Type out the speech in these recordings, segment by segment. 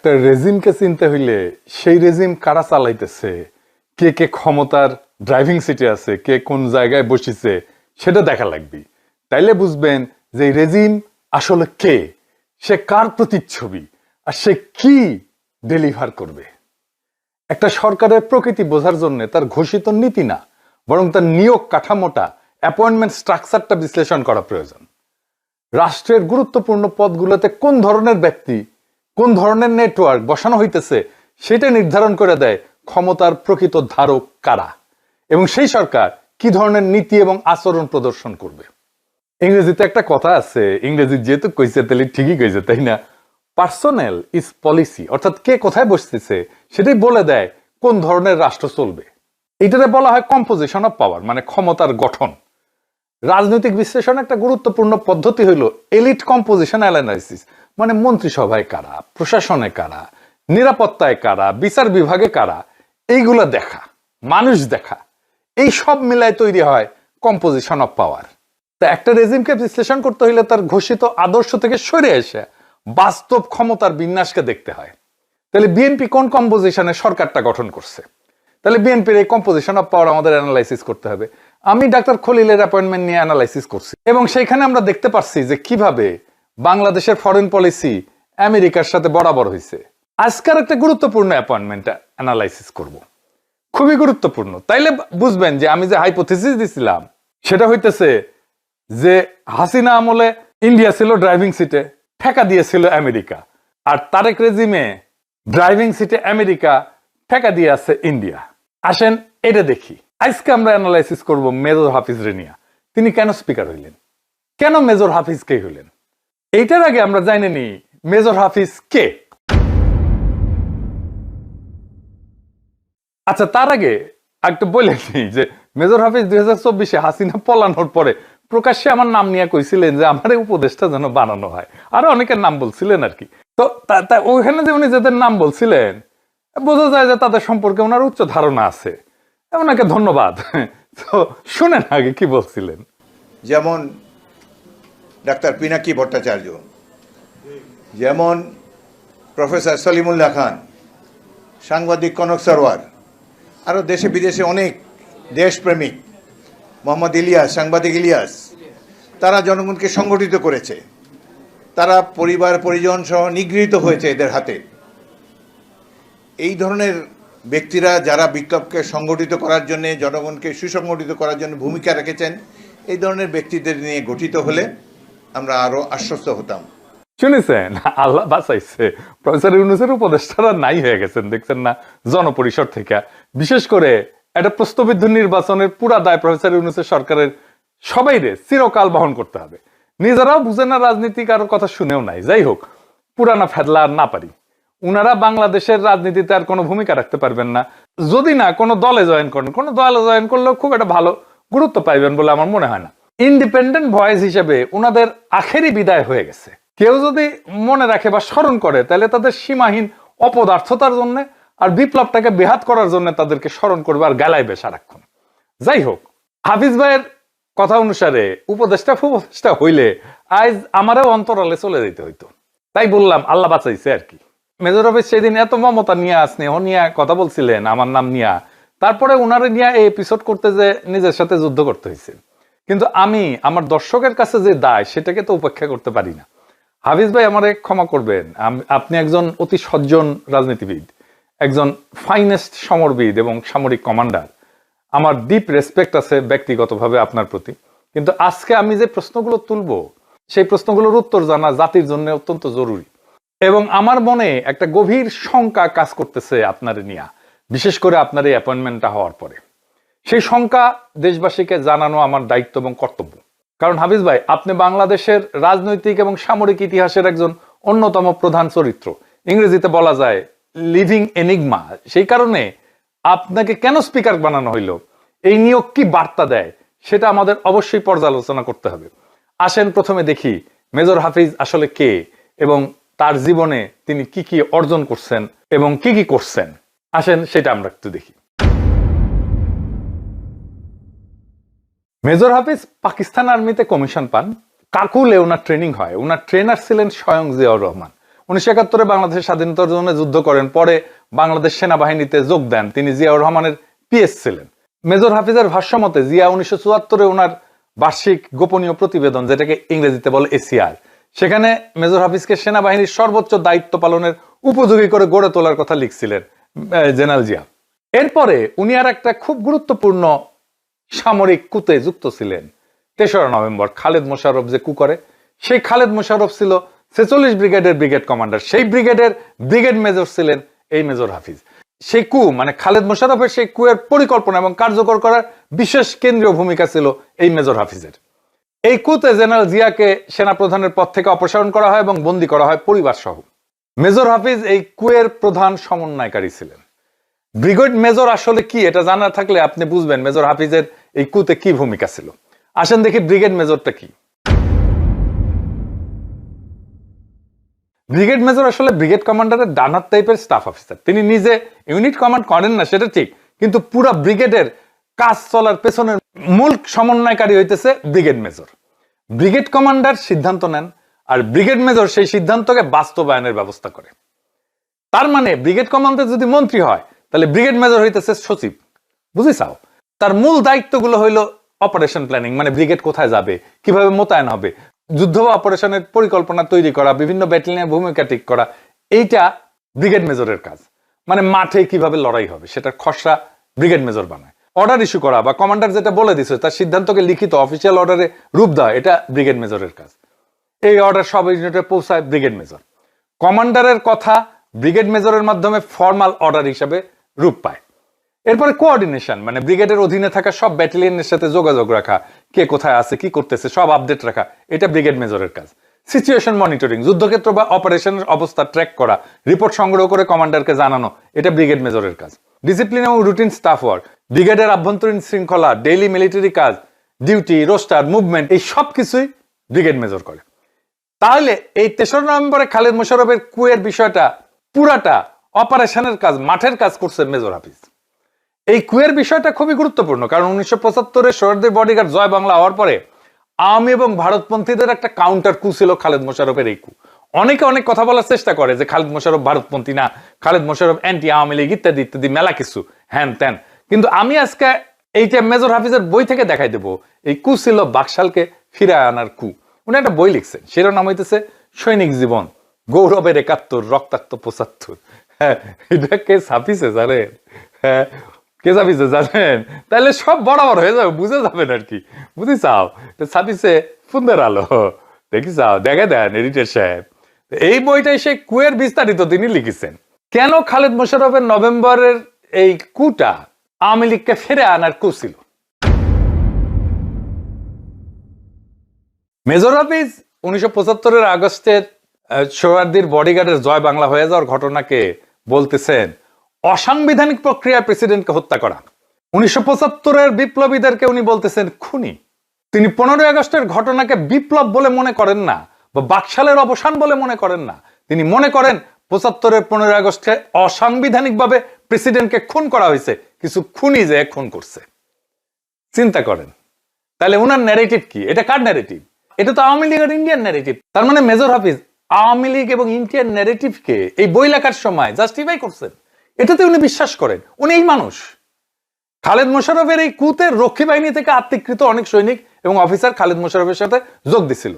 একটা রেজিমকে চিনতে হইলে সেই রেজিম কারা চালাইতেছে, কে কে ক্ষমতার ড্রাইভিং সিটে আছে, কে কোন জায়গায় বসেছে সেটা দেখা লাগবে। তাইলে বুঝবেন যে রেজিম আসলে কে, সে কার প্রতিচ্ছবি, আর সে কি ডেলিভার করবে। একটা সরকারের প্রকৃতি বোঝার জন্য তার ঘোষিত নীতি না, বরং তার নিয়োগ কাঠামোটা, অ্যাপয়েন্টমেন্ট স্ট্রাকচারটা বিশ্লেষণ করা প্রয়োজন। রাষ্ট্রের গুরুত্বপূর্ণ পদগুলোতে কোন ধরনের ব্যক্তি, কোন ধরনের নেটওয়ার্ক বসানো হইতেছে সেটা নির্ধারণ করে দেয় ক্ষমতার প্রকৃত ধারক কারা, এবং সেই সরকার কি ধরনের নীতি এবং আচরণ প্রদর্শন করবে। ইংরেজিতে একটা কথা আছে, ইংরেজি যেহেতু কইছে তাহলে ঠিকই কইছে, তাই না? পার্সোনেল ইজ পলিসি, অর্থাৎ কে কোথায় বসতেছে সেটাই বলে দেয় কোন ধরনের রাষ্ট্র চলবে। এটাতে বলা হয় কম্পোজিশন অফ পাওয়ার, মানে ক্ষমতার গঠন। রাজনৈতিক বিশ্লেষণ একটা গুরুত্বপূর্ণ পদ্ধতি হইল এলিট কম্পোজিশন অ্যানালাইসিস, মানে মন্ত্রিসভায় কারা, প্রশাসনে কারা, নিরাপত্তায় কারা, বিচার বিভাগে কারা, এইগুলা দেখা, মানুষ দেখা, এই সব মিলায় তৈরি হয় কম্পোজিশন অফ পাওয়ার। তা একটা রেজিমকে বিশ্লেষণ করতে হইলে তার ঘোষিত আদর্শ থেকে সরে এসে বাস্তব ক্ষমতার বিন্যাসকে দেখতে হয়। তাহলে বিএনপি কোন কম্পোজিশনে সরকারটা গঠন করছে, তাহলে বিএনপির এই কম্পোজিশন অফ পাওয়ার আমাদের অ্যানালাইসিস করতে হবে। আমি ডাক্তার খলিলের অ্যাপয়েন্টমেন্ট নিয়ে অ্যানালাইসিস করছি, এবং সেইখানে আমরা দেখতে পাচ্ছি যে কিভাবে বাংলাদেশের ফরেন পলিসি আমেরিকার সাথে বরাবর হয়েছে। আজকের একটা গুরুত্বপূর্ণ অ্যাপয়েন্টমেন্ট অ্যানালাইসিস করব, খুবই গুরুত্বপূর্ণ। তাইলে বুঝবেন যে আমি যে হাইপোথিসিস দিছিলাম সেটা হইতেছে যে হাসিনা আমলে ইন্ডিয়া ছিল ড্রাইভিং সিটে, ঠেকা দিয়েছিল আমেরিকা, আর তারেক রেজিমে ড্রাইভিং সিটে আমেরিকা, ঠেকা দিয়ে আছে ইন্ডিয়া। আসেন এটা দেখি। আজকে আমরা অ্যানালাইসিস করব মেজর হাফিজ রেনিয়া। তিনি কেন স্পিকার হইলেন, কেন মেজর হাফিজ কে হইলেন। এইটার আগে আমরা জানি নি মেজর হাফিজ কে। আচ্ছা, তার আগে একটু বলে নিই যে মেজর হাফিজ 2024-এ হাসিনা পলানোর পরে প্রকাশ্যে আমার নাম নিয়ে কইছিলেন যে আমার এই উপদেশটা যেন বানানো হয়, আরো অনেকের নাম বলছিলেন আর কি। তো ওইখানে যে উনি যাদের নাম বলছিলেন বোঝা যায় যে তাদের সম্পর্কে ওনার উচ্চ ধারণা আছে, ওনাকে ধন্যবাদ। তো শুনেন আগে কি বলছিলেন। যেমন ডাক্তার পিনাকি ভট্টাচার্য, যেমন প্রফেসর সলিমুল্লাহ খান, সাংবাদিক কনক সরওয়ার, আরও দেশে বিদেশে অনেক দেশপ্রেমিক, মোহাম্মদ ইলিয়াস, সাংবাদিক ইলিয়াস, তারা জনগণকে সংগঠিত করেছে। তারা পরিবার পরিজন সহ নিগৃহীত হয়েছে এদের হাতে। এই ধরনের ব্যক্তিরা যারা বিপ্লবকে সংগঠিত করার জন্য, জনগণকে সুসংগঠিত করার জন্য ভূমিকা রেখেছেন, এই ধরনের ব্যক্তিদের নিয়ে গঠিত হলে আমরা আরো আশ্বস্ত হতাম। শুনেছেন, আল্লাহ বাঁচাইছে, প্রফেসর ইউনূসের উপদেষ্টারা নাই হয়ে গেছেন, দেখছেন না, জনপরিষদ থেকে। বিশেষ করে একটা প্রস্তাবিত নির্বাচনের পুরা দায় প্রফেসর ইউনূসের সরকারের সবাইরে চিরকাল বহন করতে হবে। নিজেরাও বুঝে না রাজনীতি, কারোর কথা শুনেও নাই। যাই হোক, পুরানা ফেদলা আর না পারি, উনারা বাংলাদেশের রাজনীতিতে আর কোনো ভূমিকা রাখতে পারবেন না, যদি না কোনো দলে জয়েন করেন। কোনো দলে জয়েন করলেও খুব একটা ভালো গুরুত্ব পাইবেন বলে আমার মনে হয় না। ইন্ডিপেন্ডেন্ট ভয়েস হিসেবে উনাদের আখেরি বিদায় হয়ে গেছে। কেউ যদি মনে রাখে বা স্মরণ করে, তাহলে তাদের সীমাহীন অপদার্থতার জন্য আর বিপ্লবটাকে বেহাত করার জন্য তাদেরকে স্মরণ করবে আর গালাইবে সারাক্ষণ। যাই হোক, হাফিজ ভাইয়ের কথা অনুসারে উপদেষ্টা হইলে আজ আমারও অন্তরালে চলে যেতে হইতো। তাই বললাম, আল্লাহ বাঁচাইছে আর কি। মেজর হাফিজ সেদিন এত মমতা নিয়ে, স্নেহ নিয়ে কথা বলছিলেন, আমার নাম নিয়ে, তারপরে উনারে নিয়ে এই এপিসোড করতে যে নিজের সাথে যুদ্ধ করতে হয়েছে। কিন্তু আমি আমার দর্শকের কাছে যে দায় সেটাকে তো উপেক্ষা করতে পারি না। হাফিজ ভাই আমারে ক্ষমা করবেন, আপনি একজন অতি সজ্জন রাজনীতিবিদ, একজন ফাইনেস্ট সমরবিদ এবং সামরিক কমান্ডার। আমার ডিপ রেসপেক্ট আছে ব্যক্তিগতভাবে আপনার প্রতি। কিন্তু আজকে আমি যে প্রশ্নগুলো তুলব, সেই প্রশ্নগুলোর উত্তর জানা জাতির জন্য অত্যন্ত জরুরি। এবং আমার মনে একটা গভীর শঙ্কা কাজ করতেছে আপনার নিয়ে, বিশেষ করে আপনার এই অ্যাপয়েন্টমেন্টটা হওয়ার পরে। সেই শঙ্কা দেশবাসীকে জানানো আমার দায়িত্ব এবং কর্তব্য। কারণ হাফিজ ভাই, আপনি বাংলাদেশের রাজনৈতিক এবং সামরিক ইতিহাসের একজন অন্যতম প্রধান চরিত্র, ইংরেজিতে বলা যায় লিভিং এনিগমা। সেই কারণে আপনাকে কেন স্পিকার বানানো হইলো, এই নিয়োগ কি বার্তা দেয়, সেটা আমাদের অবশ্যই পর্যালোচনা করতে হবে। আসেন প্রথমে দেখি মেজর হাফিজ আসলে কে, এবং তার জীবনে তিনি কি কি অর্জন করছেন এবং কি কি করছেন। আসেন সেটা আমরা একটু দেখি। মেজর হাফিজ পাকিস্তান আর্মিতে কমিশন পান। কাকুলে ওনার ট্রেনিং হয়। ওনার ট্রেনার ছিলেন স্বয়ং জিয়াউর রহমান। 1971 বাংলাদেশের স্বাধীনতার জন্য যুদ্ধ করেন, পরে বাংলাদেশ সেনাবাহিনীতে যোগ দেন। তিনি জিয়াউর রহমানের পিএস ছিলেন। মেজর হাফিজের ভাষ্যমতে জিয়া 1974 ওনার বার্ষিক গোপনীয় প্রতিবেদন, যেটাকে ইংরেজিতে বলে এসিআর, সেখানে মেজর হাফিজকে সেনাবাহিনীর সর্বোচ্চ দায়িত্ব পালনের উপযোগী করে গড়ে তোলার কথা লিখছিলেন জেনারেল জিয়া। এরপরে উনি আর একটা খুব গুরুত্বপূর্ণ সামরিক কুতে যুক্ত ছিলেন। 3রা নভেম্বর খালেদ মোশাররফ যে কু করে, সেই খালেদ মোশাররফ ছিল 46 ব্রিগেডের ব্রিগেড কমান্ডার। সেই ব্রিগেডের ব্রিগেড মেজর ছিলেন এই মেজর হাফিজ। সেই কু মানে খালেদ মোশাররফের সেই কুয়ের পরিকল্পনা এবং কার্যকর করার বিশেষ কেন্দ্রীয় ভূমিকা ছিল এই মেজর হাফিজের। এই কুতে জেনারেল জিয়াকে সেনাপ্রধানের পদ থেকে অপসারণ করা হয় এবং বন্দী করা হয় পরিবার সহ। মেজর হাফিজ এই কুয়ের প্রধান সমন্বয়কারী ছিলেন। ব্রিগেড মেজর আসলে কি, এটা জানা থাকলে আপনি বুঝবেন মেজর হাফিজের এই কুতে কি ভূমিকা ছিল। আসেন দেখি ব্রিগেড মেজরটা কি। ব্রিগেড মেজর আসলে ব্রিগেড কমান্ডারের ডানহাত টাইপের স্টাফ অফিসার। তিনি নিজে ইউনিট কমান্ড করেন না, সেটা ঠিক, কিন্তু পুরো ব্রিগেডের কাজ চলার পেছনের মূল সমন্বয়কারী হইতেছে ব্রিগেড মেজর। ব্রিগেড কমান্ডার সিদ্ধান্ত নেন, আর ব্রিগেড মেজর সেই সিদ্ধান্তকে বাস্তবায়নের ব্যবস্থা করে। তার মানে ব্রিগেড কমান্ডার যদি মন্ত্রী হয়, তাহলে ব্রিগেড মেজর হইতেছে সচিব, বুঝিছাও। তার মূল দায়িত্বগুলো হইল অপারেশন প্ল্যানিং, মানে ব্রিগেড কোথায় যাবে, কিভাবে মোতায়েন হবে, যুদ্ধ বা অপারেশনের পরিকল্পনা তৈরি করা, বিভিন্ন ব্যাটালিয়নের ভূমিকা ঠিক করা, এইটা ব্রিগেড মেজরের কাজ। মানে মাঠে কিভাবে লড়াই হবে সেটার খসড়া ব্রিগেড মেজর বানায়। অর্ডার ইস্যু করা বা কমান্ডার যেটা বলে দিছে তার সিদ্ধান্তকে লিখিত অফিসিয়াল অর্ডারে রূপ দেওয়া, এটা ব্রিগেড মেজরের কাজ। এই অর্ডার সব ইউনিটে পৌঁছায় ব্রিগেড মেজর। কমান্ডারের কথা ব্রিগেড মেজরের মাধ্যমে ফর্মাল অর্ডার হিসাবে রূপ পায়। এরপরে কোঅর্ডিনেশন, মানে ব্রিগেডের অধীনে থাকা সব ব্যাটালিয়নের সাথে যোগাযোগ রাখা, কে কোথায় আছে, কি করতেছে, সব আপডেট রাখা, এটা ব্রিগেড মেজরের কাজ। সিচুয়েশন মনিটরিং, যুদ্ধক্ষেত্র বা অপারেশনের অবস্থা ট্র্যাক করা, রিপোর্ট সংগ্রহ করে কমান্ডারকে জানানো, এটা ব্রিগেড মেজরের কাজ। ডিসিপ্লিন এবং রুটিন স্টাফ ওয়ার্ক, ব্রিগেডের আভ্যন্তরীণ শৃঙ্খলা, ডেইলি মিলিটারি কাজ, ডিউটি, রোস্টার, মুভমেন্ট, এই সব কিছুই ব্রিগেড মেজর করে। তাহলে এই 3রা নভেম্বরে খালেদ মোশাররফের কুয়ের বিষয়টা পুরাটা অপারেশনের কাজ, মাঠের কাজ করছে মেজর হাফিজ। এই কুয়ের বিষয়টা খুবই গুরুত্বপূর্ণ, কারণ 1975-এ সোহরাওয়ার্দীর বডিগার্ড জয় বাংলা হওয়ার পরে আওয়ামী এবং ভারতপন্থীদের একটা কাউন্টার কু ছিল খালেদ মোশাররফের এই কু। অনেকে অনেক কথা বলার চেষ্টা করে যে খালেদ মোশাররফ ভারতপন্থী না, খালেদ মোশাররফ অ্যান্টি আওয়ামী লীগ ইত্যাদি ইত্যাদি মেলা কিছু হ্যান ত্যান। কিন্তু আমি আজকে এইটা মেজর হাফিজের বই থেকে দেখাই দেবো, এই কু ছিল বাকশালকে ফিরে আনার কু। উনি একটা বই লিখছেন, শিরোনাম হইতেছে সৈনিক জীবন, গৌরবের 71, রক্তাক্ত 75। হ্যাঁ, এটা কে ছাপিছে জানেন? হ্যাঁ, কে ছাপিছে জানেন? তাহলে সব বরাবর হয়ে যাবে, বুঝে যাবেন আর কি, বুঝি চাও। ছাপিছে ফুন্দের আলো, দেখি চাও, দেখে দেন এডিটর সাহেব। এই বইটাই সেই কুয়ের বিস্তারিত তিনি লিখেছেন। কেন খালেদ মোশাররফের নভেম্বরের এই কুটা আওয়ামী লীগকে ফিরে আনার কু ছিল। মেজর হাফিজ 1975-এর আগস্টের সোহরাওয়ার্দীর বডিগার্ডের জয় বাংলা হয়ে যাওয়ার ঘটনাকে বলতেছেন অসাংবিধানিক প্রক্রিয়ায় প্রেসিডেন্টকে হত্যা করা। 1975-এর বিপ্লবীদেরকে উনি বলতেছেন খুনি। তিনি 15ই আগস্টের ঘটনাকে বিপ্লব বলে মনে করেন না, বা বাকশালের অবসান বলে মনে করেন না। তিনি মনে করেন 75-এর 15ই আগস্টে অসাংবিধানিকভাবে প্রেসিডেন্টকে খুন করা হয়েছে, কিছু খুনি যে খুন করছে। চিন্তা করেন তাহলে উনার ন্যারেটিভ কি? এটা কার ন্যারেটিভ? এটা তো আওয়ামী লীগ আর ইন্ডিয়ান ন্যারেটিভ। তার মানে মেজর হাফিজ আওয়ামী লীগ এবং ইন্ডিয়ান ন্যারেটিভকে এই বই লেখার সময় জাস্টিফাই করছেন। এটাতে উনি বিশ্বাস করেন, উনি এই মানুষ। খালেদ মোশাররফের এই কুতে রক্ষী বাহিনী থেকে আত্মীকৃত অনেক সৈনিক এবং অফিসার খালেদ মোশাররফের সাথে যোগ দিছিল।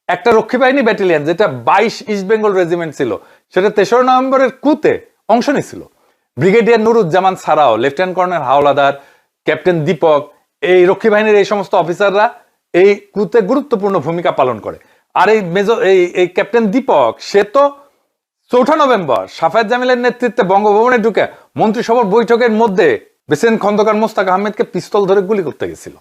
একটা রক্ষী বাহিনী ব্যাটালিয়ন, যেটা 22 ইস্ট বেঙ্গল রেজিমেন্ট ছিল, সেটা 3রা নভেম্বরের কুতে অংশ নিয়েছিল। ব্রিগেডিয়ার নুরুজ্জামান ছাড়াও lieutenant colonel Howlader, captain Dipak, এই রক্ষী বাহিনীর এই সমস্ত অফিসাররা এই কুতে গুরুত্বপূর্ণ ভূমিকা পালন করে। আর এই মেজর এই ক্যাপ্টেন দীপক, সে তো 4 নভেম্বর সাফায়েত জামিলের নেতৃত্বে বঙ্গভবনে ঢুকে মন্ত্রিসভার বৈঠকের মধ্যে প্রেসিডেন্ট খন্দকার মোস্তাক আহমেদকে পিস্তল ধরে গুলি করতে গেছিল।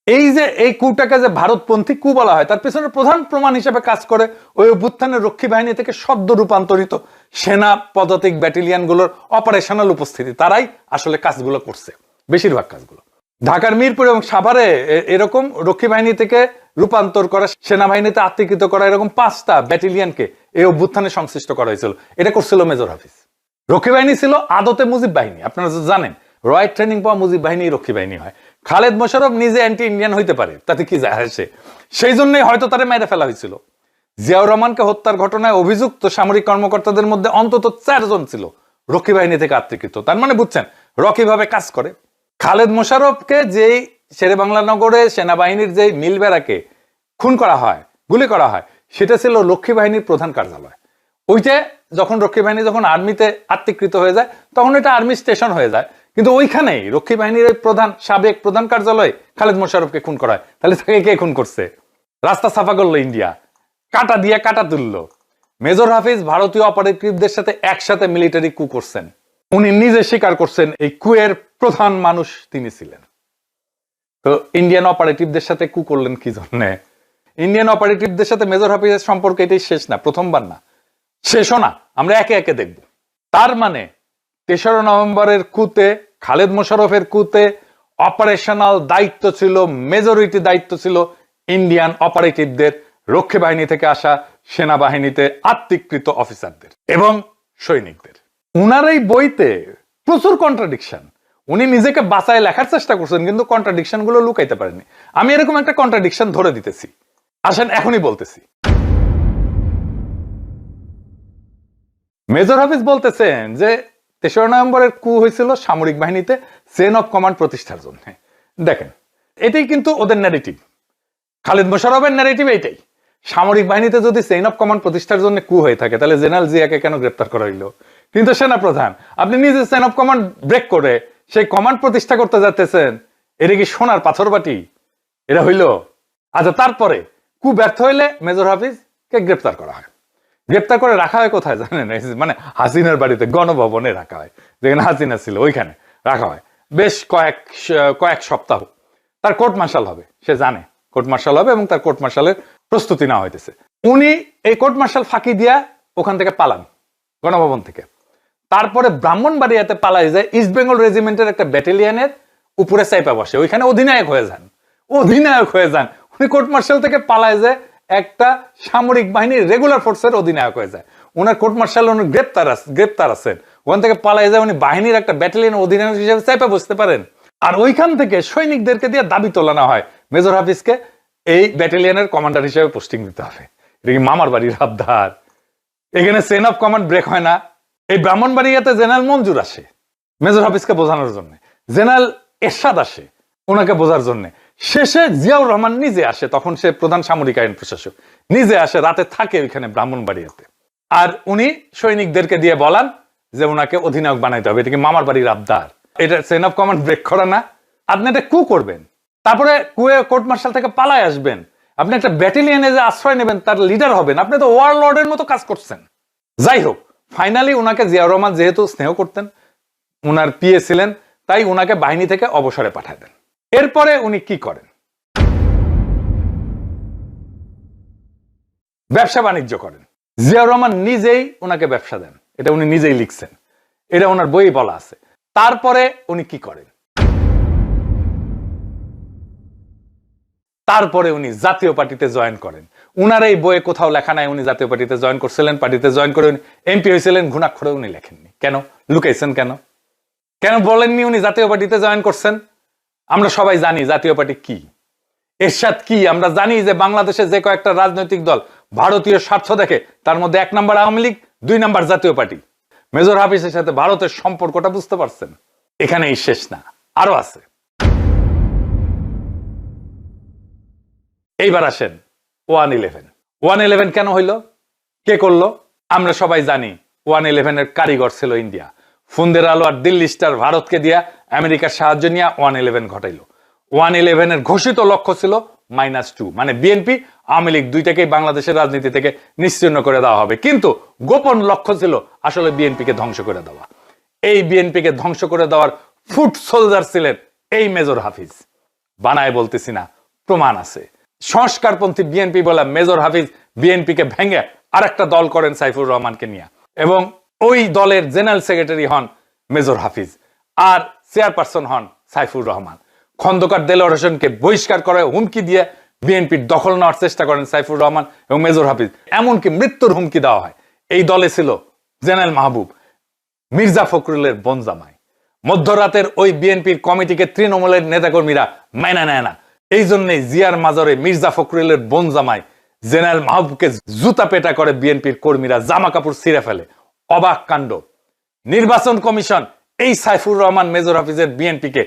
এই যে এই কুটাকে যে ভারতপন্থী কু বলা হয়, তার পেছনে প্রধান প্রমাণ হিসেবে কাজ করে ওই অভ্যুত্থানের রক্ষী বাহিনী থেকে সদ্য রূপান্তরিত সেনা পদাতিক ব্যাটালিয়ন গুলোর অপারেশনাল উপস্থিতি। তারাই আসলে কাজগুলো করছে, বেশিরভাগ কাজগুলো। ঢাকার মিরপুর এবং সাভারে এরকম রক্ষী বাহিনী থেকে রূপান্তর করা, সেনাবাহিনীতে আত্মীকৃত করা এরকম 5টা ব্যাটালিয়নকে এই অভ্যুত্থানে সংশ্লিষ্ট করা হয়েছিল। এটা করছিল মেজর হাফিজ। রক্ষী বাহিনী ছিল আদতে মুজিব বাহিনী, আপনারা জানেন রয়্যাল ট্রেনিং পাওয়া মুজিব বাহিনী রক্ষী বাহিনী হয়। খালেদ মোশাররফ নিজে অ্যান্টি ইন্ডিয়ান হইতে পারে, তাতে কি যায় আসে? সেই জন্যই হয়তো তারা মেরে ফেলা হয়েছিল। জিয়াউর রহমানকে হত্যার ঘটনায় অভিযুক্ত সামরিক কর্মকর্তাদের মধ্যে অন্তত 4 জন ছিল রক্ষী বাহিনী থেকে আত্মীকৃত। তার মানে বুঝছেন রকি ভাবে কাজ করে। খালেদ মোশাররফকে যেই শেরেবাংলা নগরে সেনাবাহিনীর যেই মিল বেড়াকে খুন করা হয়, গুলি করা হয়, সেটা ছিল রক্ষী বাহিনীর প্রধান কার্যালয়। ওইটা যখন রক্ষী বাহিনী যখন আর্মিতে আত্মীকৃত হয়ে যায় তখন এটা আর্মি স্টেশন হয়ে যায়, কিন্তু ওইখানেই রক্ষী বাহিনীর সাবেক প্রধান কার্যালয়ে খালেদ মোশাররফকে খুন করা হয়। তাহলে তাকে কে খুন করছে? রাস্তা সাফা করলো ইন্ডিয়া, কাটা দিয়ে কাটা তুললো। মেজর হাফিজ ভারতীয় অপারেটিভদের সাথে একসাথে মিলিটারি কু করছেন। উনি নিজে স্বীকার করছেন এই কুয়ের প্রধান মানুষ তিনি ছিলেন। তো ইন্ডিয়ান অপারেটিভদের সাথে কু করলেন কি জন্যে? ইন্ডিয়ান অপারেটিভদের সাথে মেজর হাফিজের সম্পর্ক এটাই শেষ না, প্রথমবার না, শেষও না, আমরা একে একে দেখব। তার মানে 3রা নভেম্বরের কুতে, খালেদ মোশাররফের কুতে অপারেশনাল দায়িত্ব ছিল, মেজরিটি দায়িত্ব ছিল ইন্ডিয়ান অপারেটিভদের, রক্ষী বাহিনী থেকে আসা সেনাবাহিনীতে আত্মীকৃত অফিসারদের এবং সৈনিকদের। উনার এই বইতে প্রচুর কন্ট্রাডিকশন, উনি নিজেকে বাঁচায় লেখার চেষ্টা করছেন কিন্তু কন্ট্রাডিকশন গুলো লুকাইতে পারেনি। আমি এরকম একটা কন্ট্রাডিকশন ধরে দিতেছি, আসেন এখনই বলতেছি। মেজর হাফিজ বলতেছেন যে 3রা নভেম্বরের কু হয়েছিল সামরিক বাহিনীতে চেইন অফ কমান্ড প্রতিষ্ঠার জন্য। দেখেন এটাই কিন্তু ওদের ন্যারেটিভ, খালেদ মোশাররফের ন্যারেটিভ এইটাই। সামরিক বাহিনীতে যদি চেইন অফ কমান্ড প্রতিষ্ঠার জন্য কু হয়ে থাকে তাহলে জেনারেল জিয়াকে কেন গ্রেপ্তার করা হইলো? কিন্তু সেনাপ্রধান, আপনি নিজে চেইন অফ কমান্ড ব্রেক করে সেই কমান্ড প্রতিষ্ঠা করতে যাচ্তেছেন, এটা কি সোনার পাথর বাটি? এটা হইল? আচ্ছা, তারপরে কু ব্যর্থ হইলে মেজর হাফিজকে গ্রেপ্তার করা হয়। গ্রেপ্তার করে রাখা হয় কোথায় জানেন? মানে হাসিনার বাড়িতে, গণভবনে রাখা হয়, যেখানে হাসিনা ছিল ওইখানে রাখা হয় বেশ কয়েক সপ্তাহ। তার কোর্ট মার্শাল হবে, সে জানে কোর্ট মার্শাল হবে এবং তার কোর্ট মার্শালের প্রস্তুতি নেওয়া হইতেছে। উনি এই কোর্ট মার্শাল ফাঁকি দিয়া ওখান থেকে পালান, গণভবন থেকে। তারপরে ব্রাহ্মণবাড়িয়াতে পালাই যায়, ইস্ট বেঙ্গল রেজিমেন্টের একটা ব্যাটালিয়নের উপরে চাইপা বসে, ওইখানে অধিনায়ক হয়ে যান। উনি কোর্ট মার্শাল থেকে পালায় যায় একটা সামরিক বাহিনীর রেগুলার ফোর্সের অধিনায়ক হয়ে যায়। ওনার কোর্ট মার্শাল উনি গ্রেপ্তার আছেন, ওখান থেকে পালায় যায়, উনি বাহিনীর একটা ব্যাটালিয়নের অধিনায়ক হিসেবে চাইপা বসতে পারেন। আর ওইখান থেকে সৈনিকদেরকে দিয়ে দাবি তোলানো হয় মেজর হাফিজকে এই ব্যাটালিয়নের কমান্ডার হিসেবে পোস্টিং দিতে হবে। এটা কি মামার বাড়ির আবদার? এখানে চেইন অফ কমান্ড ব্রেক হয় না। এই ব্রাহ্মণবাড়িয়াতে জেনারেল মঞ্জুর আসে মেজর হাফিজকে বোঝানোর জন্য, জেনারেল এরশাদ আসে ওনাকে বোঝার জন্য, শেষে জিয়াউর রহমান নিজে আসে, তখন সে প্রধান সামরিক আইন প্রশাসক, নিজে আসে, রাতে থাকে ওইখানে ব্রাহ্মণবাড়িয়াতে। আর উনি সৈনিকদেরকে দিয়ে বলান যে ওনাকে অধিনায়ক বানাইতে হবে। এটা কি মামার বাড়ির আবদার? এটা চেইন অফ কমান্ড ব্রেক করা না? আপনি এটা কু করবেন, তারপরে কুয়ে কোর্ট মার্শাল থেকে পালায় আসবেন, আপনি একটা ব্যাটালিয়নে যে আশ্রয় নেবেন, তার লিডার হবেন, আপনি তো ওয়ারলর্ডের মতো কাজ করছেন। যাই হোক, ফাইনালি ওনাকে জিয়াউর রহমান যেহেতু স্নেহ করতেন, ওনার পিএ ছিলেন, তাই ওনাকে বাহিনী থেকে অবসরে পাঠায় দেন। এরপরে উনি কি করেন? ব্যবসা বাণিজ্য করেন। জিয়াউর রহমান নিজেই ওনাকে ব্যবসা দেন, এটা উনি নিজেই লিখছেন, এটা ওনার বই বলা আছে। তারপরে উনি কি করেন? তারপরে উনি জাতীয় পার্টিতে জয়েন করেন। উনার এই বইয়ে কোথাও লেখা নাই উনি জাতীয় পার্টিতে জয়েন করছিলেন। পার্টিতে জয়েন করে উনি এমপি হয়েছিলেন, ঘুণাক্ষরে উনি লেখেননি। কেন লুকাইছেন? কেন বলেননি উনি জাতীয় পার্টিতে জয়েন করছেন? আমরা সবাই জানি জাতীয় পার্টি কি, এরশাদ কি। আমরা জানি যে বাংলাদেশে যে কয়েকটা রাজনৈতিক দল ভারতীয় স্বার্থ দেখে, তার মধ্যে 1 নম্বর আওয়ামী লীগ, 2 নম্বর জাতীয় পার্টি। মেজর হাফিজের সাথে ভারতের সম্পর্কটা বুঝতে পারছেন? এখানেই শেষ না, আরো আছে। এইবার আসেন 111 কেন হইলো, কে করলো? আমরা সবাই জানি 111 এর কারিগর ছিল ইন্ডিয়া। ফুন্দের আলো আর দিল্লি স্টার ভারতকে দিয়া আমেরিকার সাহায্য নিয়ে 111 ঘটাইলো। 111 এর ঘোষিত লক্ষ্য ছিল -2, মানে বিএনপি আওয়ামী লীগ দুইটাকেই বাংলাদেশের রাজনীতি থেকে নিশ্চিহ্ন করে দেওয়া হবে। কিন্তু গোপন লক্ষ্য ছিল আসলে বিএনপিকে ধ্বংস করে দেওয়া। এই বিএনপিকে ধ্বংস করে দেওয়ার ফুট সোলজার ছিলেন এই মেজর হাফিজ। বানায় বলতেছি না, প্রমাণ আছে। সংস্কারপন্থী বিএনপি বলা মেজর হাফিজ বিএনপিকে ভেঙে আরেকটা দল করেন সাইফুর রহমানকে নিয়ে, এবং ওই দলের জেনারেল সেক্রেটারি হন মেজর হাফিজ আর চেয়ারপারসন হন সাইফুর রহমান। খন্দকার দেলোয়ার হোসেনকে বহিষ্কার করে হুমকি দিয়ে বিএনপির দখল নেওয়ার চেষ্টা করেন সাইফুর রহমান এবং মেজর হাফিজ, এমনকি মৃত্যুর হুমকি দেওয়া হয়। এই দলে ছিল জেনারেল মাহবুব, মির্জা ফখরুলের বনজামাই। মধ্যরাতের ওই বিএনপির কমিটিকে তৃণমূলের নেতাকর্মীরা মাইনা নেয় না। এই জন্যই জিয়ার মাজারে মির্জা ফখরুলের বনজামাই জেনারেল মাহবুবকে জুতা পেটা করে বিএনপির কর্মীরা, জামা কাপড় ছিঁড়ে ফেলে। অবাক কাণ্ড। নির্বাচন কমিশন এই সাইফুর রহমান মেজর হাফিজের বিএনপিকে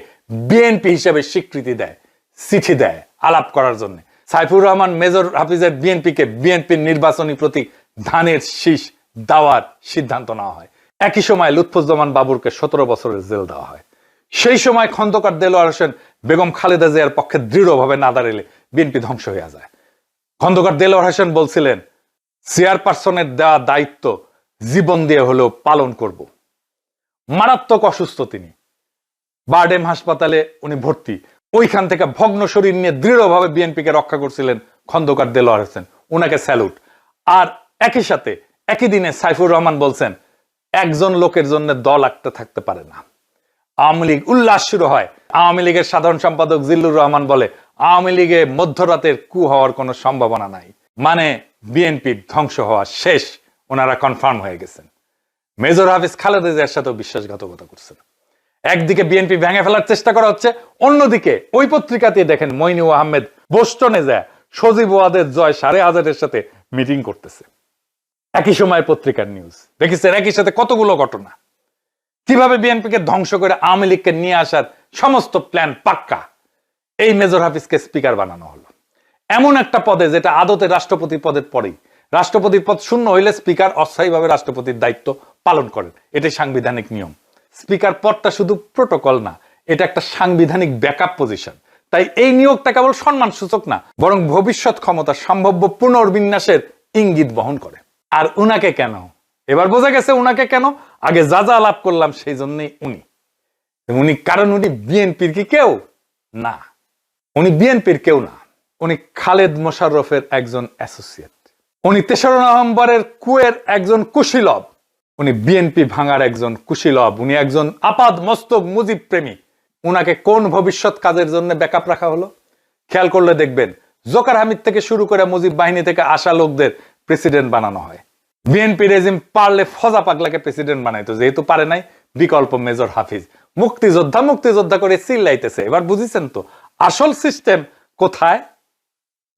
বিএনপি হিসেবে স্বীকৃতি দেয়, চিঠি দেয় আলাপ করার জন্য। সাইফুর রহমান মেজর হাফিজের বিএনপিকে বিএনপির নির্বাচনী প্রতীক ধানের শীষ দেওয়ার সিদ্ধান্ত নেওয়া হয়। একই সময় লুৎফুজ্জামান বাবুরকে 17 বছরের জেল দেওয়া হয়। সেই সময় খন্দকার দেলোয়ার হোসেন বেগম খালেদা জিয়ার পক্ষে দৃঢ়ভাবে না দাঁড়ালে বিএনপি ধ্বংস হয়ে যায়। খন্দকার দেলোয়ার হোসেন বলছিলেন, চেয়ারপারসনের দেওয়া দায়িত্ব জীবন দিয়ে হলেও পালন করব। মারাত্মক অসুস্থ তিনি, বারডেম হাসপাতালে উনি ভর্তি। ওইখান থেকে ভগ্ন শরীর নিয়ে দৃঢ়ভাবে বিএনপিকে রক্ষা করছিলেন খন্দকার দেলোয়ার হোসেন, উনাকে স্যালুট। আর একই সাথে একই দিনে সাইফুর রহমান বলছেন, একজন লোকের জন্য দল একটা থাকতে পারে না। আওয়ামী লীগ উল্লাস শুরু হয়। আওয়ামী লীগের সাধারণ সম্পাদক জিল্লুর রহমান বলে, আওয়ামী লীগে মধ্যরাতের কু হওয়ার কোনো সম্ভাবনা নাই, মানে বিএনপির ধ্বংস হওয়া শেষ, ওনারা কনফার্ম হয়ে গেছেন। মেজর হাফিজ খালেদা জিয়ার সাথেও বিশ্বাসঘাতকতা করছেন। একদিকে বিএনপি ভেঙে ফেলার চেষ্টা করা হচ্ছে, অন্যদিকে ওই পত্রিকাতে দেখেন মইনুল আহমেদ বোস্টনে যায় সজীব ওয়াদের জয় 5,500-এর সাথে মিটিং করতেছে। একই সময় পত্রিকার নিউজ দেখেছেন, একই সাথে কতগুলো ঘটনা, কিভাবে বিএনপিকে ধ্বংস করে আওয়ামী লীগকে নিয়ে আসার সমস্ত প্ল্যান পাক্কা। এই মেজর হাফিজকে স্পিকার বানানো হলো এমন একটা পদে যেটা আদতে রাষ্ট্রপতি পদের পরেই। রাষ্ট্রপতির পদ শূন্য হইলে স্পিকার অস্থায়ীভাবে রাষ্ট্রপতির দায়িত্ব পালন করেন, এটাই সাংবিধানিক নিয়ম। স্পিকার পদটা শুধু প্রোটোকল না, এটা একটা সাংবিধানিক ব্যাকআপ পজিশন। তাই এই নিয়োগটা কেবল সম্মান সূচক না, বরং ভবিষ্যৎ ক্ষমতা সম্ভাব্য পুনর্বিন্যাসের ইঙ্গিত বহন করে। আর উনাকে কেন, এবার বোঝা গেছে উনাকে কেন। আগে যা যা আলাপ করলাম সেই জন্যই উনি কারণ উনি বিএনপির কি কেউ না, উনি বিএনপির কেউ না, উনি খালেদ মোশাররফের একজন অ্যাসোসিয়েট। উনি 3রা নভেম্বরের কুয়ের একজন কুশীলব, উনি বিএনপি ভাঙার একজন কুশীলব, উনি একজন আপাদ মস্তক মুজিব প্রেমী। উনাকে কোন ভবিষ্যৎ কাজের জন্য ব্যাকআপ রাখা হলো? খেয়াল করলে দেখবেন, জোকার হামিদ থেকে শুরু করে মুজিব বাহিনী থেকে আসা লোকদের প্রেসিডেন্ট বানানো হয়। বিএনপি রেজিম পারলে ফজা পাগলাকে প্রেসিডেন্ট বানাইতো, যেহেতু পারে নাই বিকল্প মেজর হাফিজ। মুক্তিযোদ্ধা করে চিল্লাইতেছে। এবার বুঝিছেন তো আসল সিস্টেম কোথায়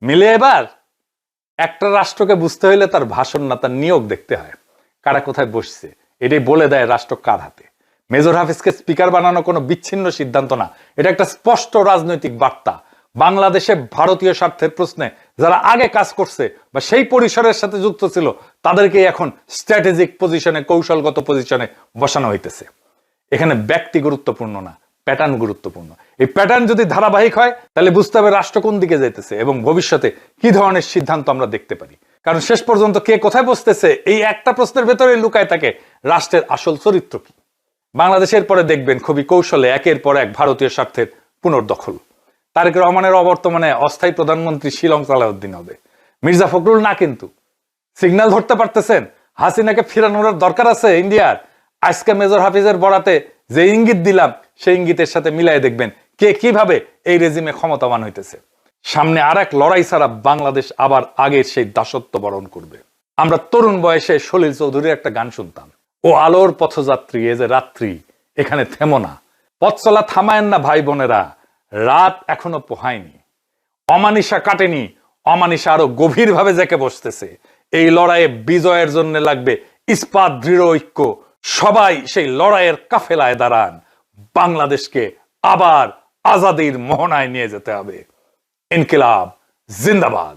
মিলে। এবার একটা রাষ্ট্রকে বুঝতে হইলে তার ভাষণ না, তার নিয়োগ দেখতে হয়, কারা কোথায় বসছে, এটাই বলে দেয় রাষ্ট্র কার হাতে। মেজর হাফিজকে স্পিকার বানানো কোনো বিচ্ছিন্ন সিদ্ধান্ত না, এটা একটা স্পষ্ট রাজনৈতিক বার্তা। বাংলাদেশে ভারতীয় স্বার্থের প্রশ্নে যারা আগে কাজ করছে বা সেই পরিসরের সাথে যুক্ত ছিল, তাদেরকে এখন স্ট্র্যাটেজিক পজিশনে, কৌশলগত পজিশনে বসানো হইতেছে। এখানে ব্যক্তি গুরুত্বপূর্ণ না, প্যাটার্ন গুরুত্বপূর্ণ। এই প্যাটার্ন যদি ধারাবাহিক হয়, তাহলে বুঝতে হবে রাষ্ট্র কোন দিকে যাইতেছে এবং ভবিষ্যতে কি ধরনের সিদ্ধান্ত আমরা দেখতে পারি। কারণ শেষ পর্যন্ত কে কোথায় বসতেছে, এই একটা প্রশ্নের ভেতরে লুকায় থাকে রাষ্ট্রের আসল চরিত্র কি। বাংলাদেশের পরে দেখবেন খুবই কৌশলে একের পর এক ভারতীয় স্বার্থের পুনর্দখল। তারেক রহমানের অবর্তমানে অস্থায়ী প্রধানমন্ত্রী শিলং সালাউদ্দিন হবে, মির্জা ফখরুল না। কিন্তু সিগন্যাল ধরতে পারতেছেন হাসিনাকে ফিরানোর দরকার আছে ইন্ডিয়ার। আজকে মেজর হাফিজের বরাতে যে ইঙ্গিত দিলাম, সেই ইঙ্গিতের সাথে মিলাই দেখবেন কে কিভাবে এই রেজিমে ক্ষমতাবান হইতেছে। সামনে আর এক লড়াই ছাড়া বাংলাদেশ আবার আগের সেই দাসত্ব বরণ করবে। আমরা তরুণ বয়সে সলিল চৌধুরীর একটা গান শুনতাম, ও আলোর পথযাত্রী এ যে রাত্রি এখানে থেমো না, পথ চলা থামায়েন না ভাই বোনেরা, রাত এখনো পোহায়নি, অমানিসা কাটেনি, অমানিসা আরো গভীর ভাবে জেকে বসতেছে। এই লড়াইয়ে বিজয়ের জন্য লাগবে ইস্পাত দৃঢ় ঐক্য। সবাই সেই লড়াইয়ের কাফেলায় দাঁড়ান, বাংলাদেশকে আবার আজাদির মোহনায় নিয়ে যেতে হবে। ইনকিলাব জিন্দাবাদ।